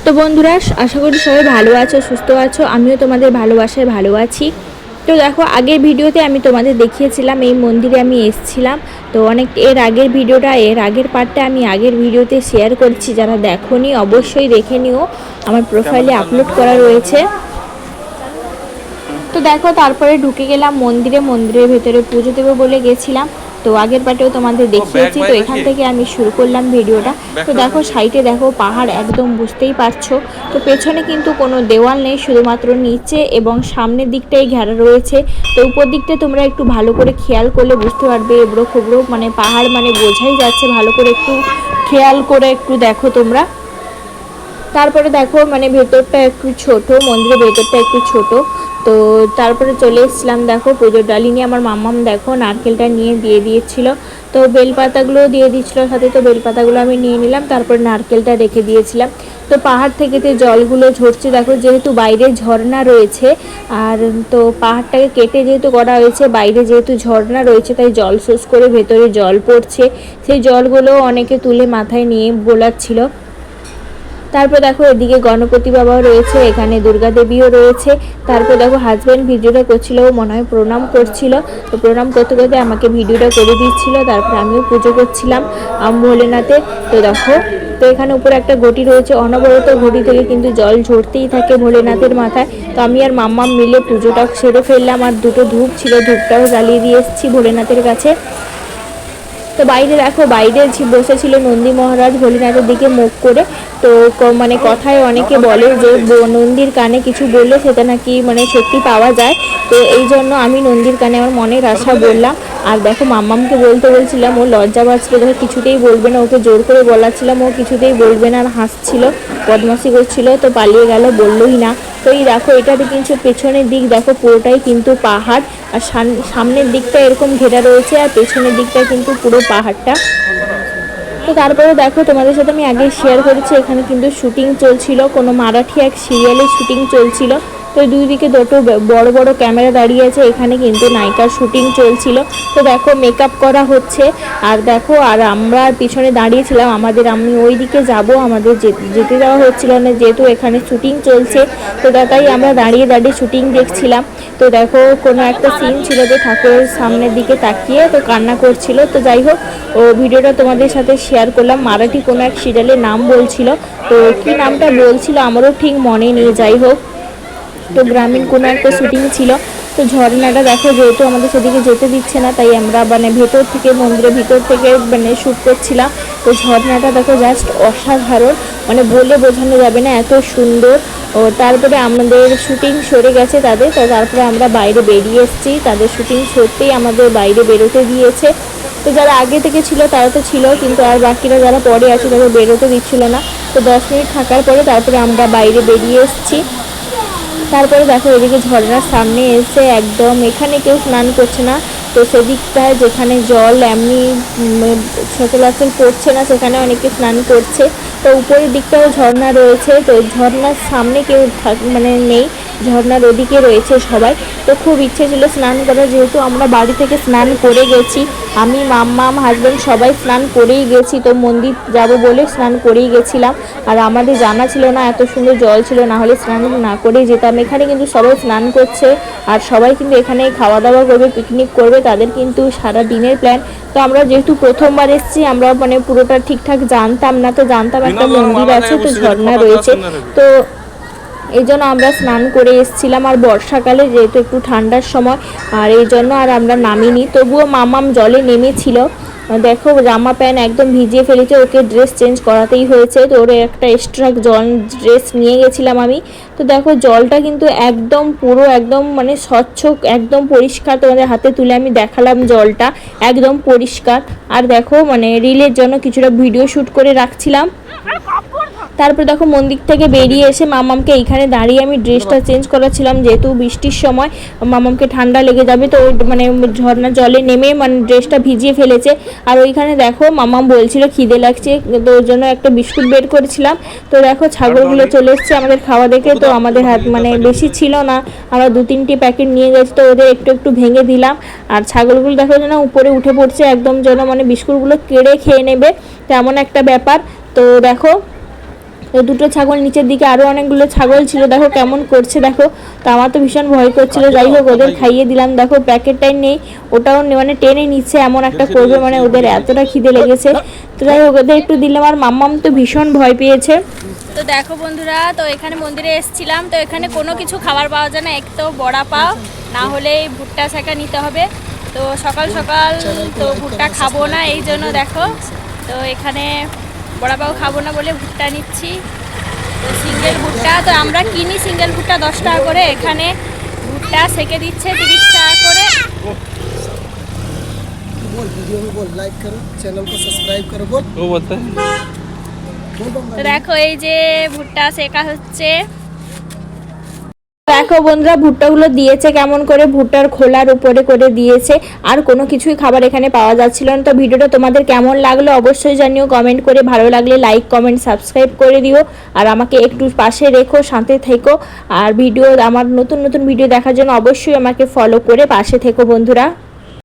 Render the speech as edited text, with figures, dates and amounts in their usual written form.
তো বন্ধুরা, আশা করি সবাই ভালো আছো, সুস্থ আছো। আমিও তোমাদের ভালোবাসায় ভালো আছি। তো দেখো, আগের ভিডিওতে আমি তোমাদের দেখিয়েছিলাম এই মন্দিরে আমি এসেছিলাম। তো এর আগের ভিডিওটা, এর আগের পার্টটা আমি আগের ভিডিওতে শেয়ার করছি। যারা দেখোনি অবশ্যই দেখে নিও, আমার প্রোফাইলে আপলোড করা রয়েছে। তো দেখো, তারপরে ঢুকে গেলাম মন্দিরের ভেতরে পুজো দেবো বলে গেছিলাম। তো আগের পার্টেও তোমাদের দেখিয়েছি। তো এখান থেকে আমি শুরু করলাম ভিডিওটা। তো দেখো, সাইডে দেখো পাহাড়, একদম বুঝতেই পারছো। তো পেছনে কিন্তু কোনো দেওয়াল নেই, শুধুমাত্র নিচে এবং সামনের দিকটাই ঘেরা রয়েছে। তো উপর দিকটা তোমরা একটু ভালো করে খেয়াল করলে বুঝতে পারবে, এবড়ো খবড়ো মানে পাহাড়, মানে বোঝাই যাচ্ছে। ভালো করে একটু খেয়াল করে একটু দেখো তোমরা। তারপরে দেখো, মানে ভেতরটা একটু ছোট, মন্দিরের ভেতরটা একটু ছোট। তো তারপরে চলে এসেছিলাম। দেখো, পুজোর ডালি নিয়ে আমার মাম্মাম দেখো নারকেলটা নিয়ে দিয়ে দিয়েছিল। তো বেলপাতাগুলোও দিয়ে দিচ্ছিলো সাথে। তো বেলপাতাগুলো আমি নিয়ে নিলাম, তারপর নারকেলটা রেখে দিয়েছিলাম। তো পাহাড় থেকে যে জলগুলো ঝরছে দেখো, যেহেতু বাইরে ঝর্ণা রয়েছে, আর তো পাহাড়টাকে কেটে যেহেতু করা হয়েছে, বাইরে যেহেতু ঝর্ণা রয়েছে, তাই জল শোষ করে ভেতরে জল পড়ছে। সেই জলগুলো অনেকে তুলে মাথায় নিয়ে বোলাচ্ছিল। তারপর দেখো, এদিকে গণপতি বাবাও রয়েছে, এখানে দুর্গা দেবীও রয়েছে। তারপর দেখো, হাজব্যান্ড ভিডিওটা করছিল, মনে হয় প্রণাম করছিল। তো প্রণাম করতে করতে আমাকে ভিডিওটা করে দিচ্ছিল। তারপর আমিও পুজো করছিলাম ভোলেনাথের। তো দেখো, তো এখানে উপরে একটা ঘটি রয়েছে, অনবরত ঘটি থেকে কিন্তু জল ঝরতেই থাকে ভোলেনাথের মাথায়। তো আমি আর মাম্মাম মিলে পুজোটা সেরে ফেললাম। আর দুটো ধূপ ছিল, ধূপটাও জ্বালিয়ে দিয়ে এসেছি ভোলেনাথের কাছে। তো বাইরে দেখো, বাইরে বসেছিল নন্দী মহারাজ ভোলেনাথের দিকে মুখ করে। তো মানে কথায় অনেকে বলে যে নন্দীর কানে কিছু বললে সেটা নাকি মানে সত্যি পাওয়া যায়। তো এই জন্য আমি নন্দীর কানে আমার মনের আশা বললাম। আর দেখো, মাম্মামকে বলতে বলছিলাম, ও লজ্জা পাচ্ছিল, দেখো কিছুতেই বলবে না। ওকে জোর করে বলাচ্ছিলাম, ও কিছুতেই বলবে না, আর হাসছিল, বদমাশি করছিল। তো পালিয়ে গেল, বললোই না। তো এই দেখো, এটাতে কিন্তু পেছনের দিক দেখো পুরোটাই কিন্তু পাহাড়। আর সামনের দিকটা এরকম ঘেরা রয়েছে, আর পেছনের দিকটা কিন্তু পুরো পাহাড়টা। তো তারপরে দেখো, তোমাদের সাথে আমি আগে শেয়ার করেছি, এখানে কিন্তু শুটিং চলছিল, কোনো মারাঠি এক সিরিয়ালের শুটিং চলছিল। তো দুই দিকে দুটো বড় বড় ক্যামেরা দাঁড়িয়ে আছে, এখানে কিন্তু নায়িকার শুটিং চলছিল। তো দেখো, মেকআপ করা হচ্ছে। আর দেখো, আর আমরা পিছনে দাঁড়িয়েছিলাম, আমি ওই দিকে যাব, আমাদের যেতে দেওয়া হচ্ছিল না, যেহেতু এখানে শুটিং চলছে। তো তাই আমরা দাঁড়িয়ে দাঁড়িয়ে শুটিং দেখছিলাম। তো দেখো, কোনো একটা সিন ছিল যে ঠাকুরের সামনের দিকে তাকিয়ে তো কান্না করছিল। তো যাই হোক, ও ভিডিওটা তোমাদের সাথে শেয়ার করলাম। মারাঠি কোনো এক সিরিয়ালের নাম বলছিল, তো কি নামটা বলছিল আমারও ঠিক মনে নেই। যাই হোক, তো গ্রামীণ কোনো একটা শুটিং ছিল। তো ঝর্ণাটা দেখো, যেহেতু আমাদের সেদিকে যেতে দিচ্ছে না, তাই আমরা মানে ভেতর থেকে, মন্দিরের ভিতর থেকে মানে শ্যুট করছিলাম। তো ঝর্ণাটা দেখো জাস্ট অসাধারণ, মানে বলে বোঝানো যাবে না, এত সুন্দর। ও তারপরে আমাদের শুটিং সরে গেছে তাদের। তো তারপরে আমরা বাইরে বেরিয়ে এসেছি, তাদের শুটিং সরতেই আমাদের বাইরে বেরোতে দিয়েছে। তো যারা আগে থেকে ছিল তারা তো ছিল, কিন্তু আর বাকিরা যারা পরে আছে তাদের বেরোতে দিচ্ছিল না। তো 10 মিনিট থাকার পরে তারপরে আমরা বাইরে বেরিয়ে এসেছি। তারপরে দেখো, এদিকে ঝর্ণার সামনে এসে একদম, এখানে কেউ স্নান করছে না। তো সেদিকটায় যেখানে জল এমনি সচরাচর পড়ছে না, সেখানে অনেকে স্নান করছে। তো উপরের দিকটাও ঝর্ণা রয়েছে। তো ঝর্ণার সামনে কেউ মানে নেই, ঝর্ণার ওদিকে রয়েছে সবাই। তো খুব ইচ্ছে ছিল স্নান করার, যেহেতু আমরা বাড়ি থেকে স্নান করে গেছি। আমি, মাম্মাম, হাজব্যান্ড সবাই স্নান করেই গেছি। তো মন্দির যাব বলে স্নান করেই গেছিলাম। আর আমাদের জানা ছিল না এত সুন্দর জল ছিল, না হলে স্নান না করেই যেতাম। এখানে কিন্তু সবাই স্নান করছে, আর সবাই কিন্তু এখানে খাওয়া দাওয়া করবে, পিকনিক করবে, তাদের কিন্তু সারা দিনের প্ল্যান। তো আমরা যেহেতু প্রথমবার এসেছি, আমরা মানে পুরোটা ঠিকঠাক জানতাম না। তো জানতাম একটা মন্দির আছে, তো ঝর্ণা রয়েছে, তো এই জন্য আমরা স্নান করে এসেছিলাম। আর বর্ষাকালে যেহেতু একটু ঠান্ডার সময়, আর এই জন্য আর আমরা নামিনি। তবুও মামাম জলে নেমেছিল। দেখো, জামা প্যান্ট একদম ভিজিয়ে ফেলেছে, ওকে ড্রেস চেঞ্জ করাতেই হয়েছে। তো ওর একটা এক্সট্রা ড্রেস নিয়ে গেছিলাম আমি। তো দেখো, জলটা কিন্তু একদম পুরো একদম মানে স্বচ্ছ, একদম পরিষ্কার। তোমাদের হাতে তুলে আমি দেখালাম, জলটা একদম পরিষ্কার। আর দেখো, মানে রিলের জন্য কিছুটা ভিডিও শ্যুট করে রাখছিলাম। তারপর দেখো, মন্দির থেকে বেরিয়ে এসে মামামকে এইখানে দাঁড়িয়ে আমি ড্রেসটা চেঞ্জ করাচ্ছিলাম, যেহেতু বৃষ্টির সময় মামামকে ঠান্ডা লেগে যাবে। তো মানে ঝর্ণা জলে নেমে মানে ড্রেসটা ভিজিয়ে ফেলেছে। আর ওইখানে দেখো, মামাম বলছিল খিদে লাগছে, তো ওর জন্য একটা বিস্কুট বের করেছিলাম। তো দেখো, ছাগলগুলো চলে এসছে আমাদের খাওয়া দেখে। তো আমাদের হাত মানে বেশি ছিল না, আমরা 2-3টি প্যাকেট নিয়ে গেছি। তো ওদের একটু একটু ভেঙে দিলাম। আর ছাগলগুলো দেখো যেন উপরে উঠে পড়ছে, একদম যেন মানে বিস্কুটগুলো কেড়ে খেয়ে নেবে, তেমন একটা ব্যাপার। তো দেখো, তো দুটো ছাগল, নিচের দিকে আরও অনেকগুলো ছাগল ছিল, দেখো কেমন করছে দেখো। তো আমার তো ভীষণ ভয় করছিল, যাই হোক ওদের খাইয়ে দিলাম। দেখো প্যাকেটটাই নেই, ওটাও মানে টেনে নিচ্ছে এমন একটা করবে, মানে ওদের এতটা খিদে লেগেছে। তো যাই হোক ওদের একটু দিলাম, আর মাম্মাম তো ভীষণ ভয় পেয়েছে। তো দেখো বন্ধুরা, তো এখানে মন্দিরে এসেছিলাম, তো এখানে কোনো কিছু খাবার পাওয়া যায় না, এক তো বড়া পাও, না হলে ভুট্টা শেখা নিতে হবে। তো সকাল সকাল তো ভুট্টা খাবো না, এই জন্য দেখো তো এখানে বড়া পাও খাবো না বলে ভুট্টা নিচ্ছি। তো সিঙ্গেল ভুট্টা তো আমরা কিনি, সিঙ্গেল ভুট্টা 10 টাকা করে, এখানে ভুট্টা সেকে দিচ্ছে 30 টাকা করে। बोल वीडियो में बोल लाइक करो, चैनल को सब्सक्राइब करो, बोल वो बोलता है। তো দেখো এই যে ভুট্টা সেকা হচ্ছে। দেখো বন্ধুরা ভুট্টাগুলো দিয়েছে কেমন করে, ভুট্টার খোলার উপরে করে দিয়েছে, আর কোনো কিছুই খাবার এখানে পাওয়া যাচ্ছিল না। তো ভিডিওটা তোমাদের কেমন লাগলো অবশ্যই জানিও কমেন্ট করে, ভালো লাগলে লাইক কমেন্ট সাবস্ক্রাইব করে দিও, আর আমাকে একটু পাশে রেখো, সাথে থেকো। আর ভিডিও আমার নতুন নতুন ভিডিও দেখার জন্য অবশ্যই আমাকে ফলো করে পাশে থেকো বন্ধুরা।